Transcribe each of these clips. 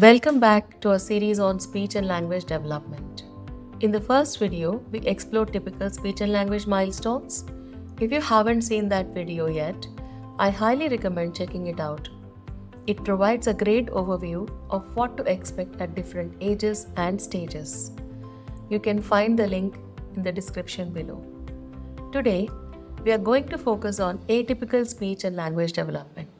Welcome back to our series on speech and language development. In the first video, we explored typical speech and language milestones. If you haven't seen that video yet, I highly recommend checking it out. It provides a great overview of what to expect at different ages and stages. You can find the link in the description below. Today, we are going to focus on atypical speech and language development.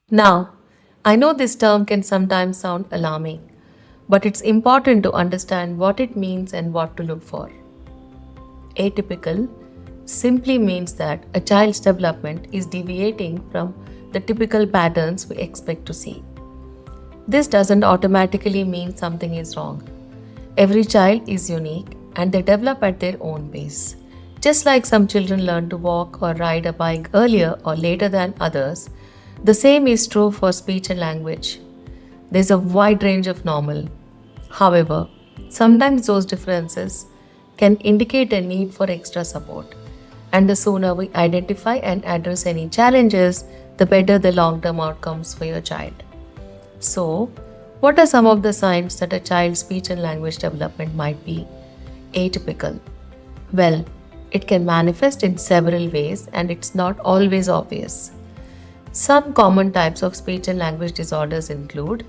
Now, I know this term can sometimes sound alarming, but it's important to understand what it means and what to look for. Atypical simply means that a child's development is deviating from the typical patterns we expect to see. This doesn't automatically mean something is wrong. Every child is unique and they develop at their own pace. Just like some children learn to walk or ride a bike earlier or later than others, the same is true for speech and language. There's a wide range of normal. However, sometimes those differences can indicate a need for extra support. And the sooner we identify and address any challenges, the better the long-term outcomes for your child. So, what are some of the signs that a child's speech and language development might be atypical? Well, it can manifest in several ways and it's not always obvious. Some common types of speech and language disorders include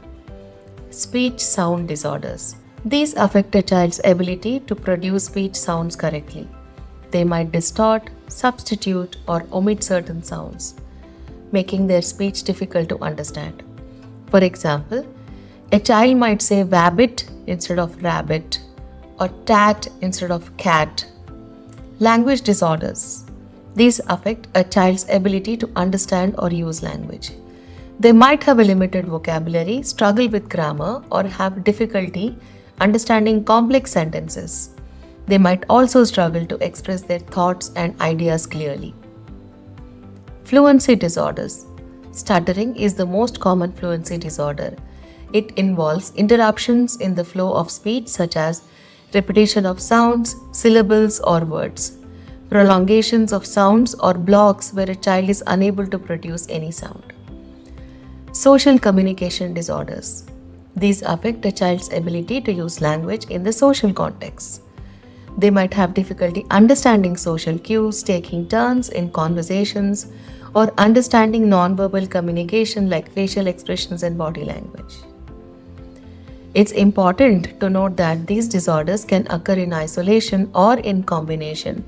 speech sound disorders. These affect a child's ability to produce speech sounds correctly. They might distort, substitute, or omit certain sounds, making their speech difficult to understand. For example, a child might say wabbit instead of rabbit or tat instead of cat. Language disorders. These affect a child's ability to understand or use language. They might have a limited vocabulary, struggle with grammar, or have difficulty understanding complex sentences. They might also struggle to express their thoughts and ideas clearly. Fluency disorders. Stuttering is the most common fluency disorder. It involves interruptions in the flow of speech such as repetition of sounds, syllables, or words. Prolongations of sounds or blocks where a child is unable to produce any sound. Social communication disorders. These affect a child's ability to use language in the social context. They might have difficulty understanding social cues, taking turns in conversations, or understanding nonverbal communication like facial expressions and body language. It's important to note that these disorders can occur in isolation or in combination.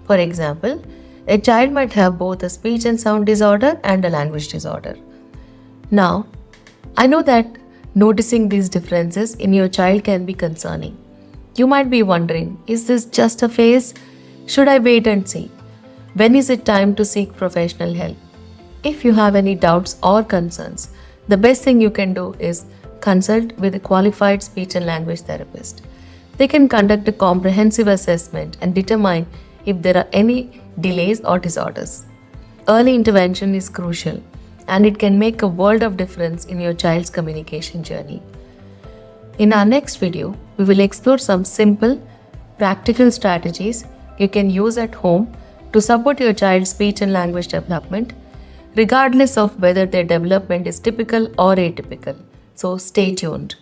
For example, a child might have both a speech and sound disorder and a language disorder. Now, I know that noticing these differences in your child can be concerning. You might be wondering, is this just a phase? Should I wait and see? When is it time to seek professional help? If you have any doubts or concerns, the best thing you can do is consult with a qualified speech and language therapist. They can conduct a comprehensive assessment and determine if there are any delays or disorders. Early intervention is crucial and it can make a world of difference in your child's communication journey. In our next video, we will explore some simple, practical strategies you can use at home to support your child's speech and language development, regardless of whether their development is typical or atypical. So stay tuned.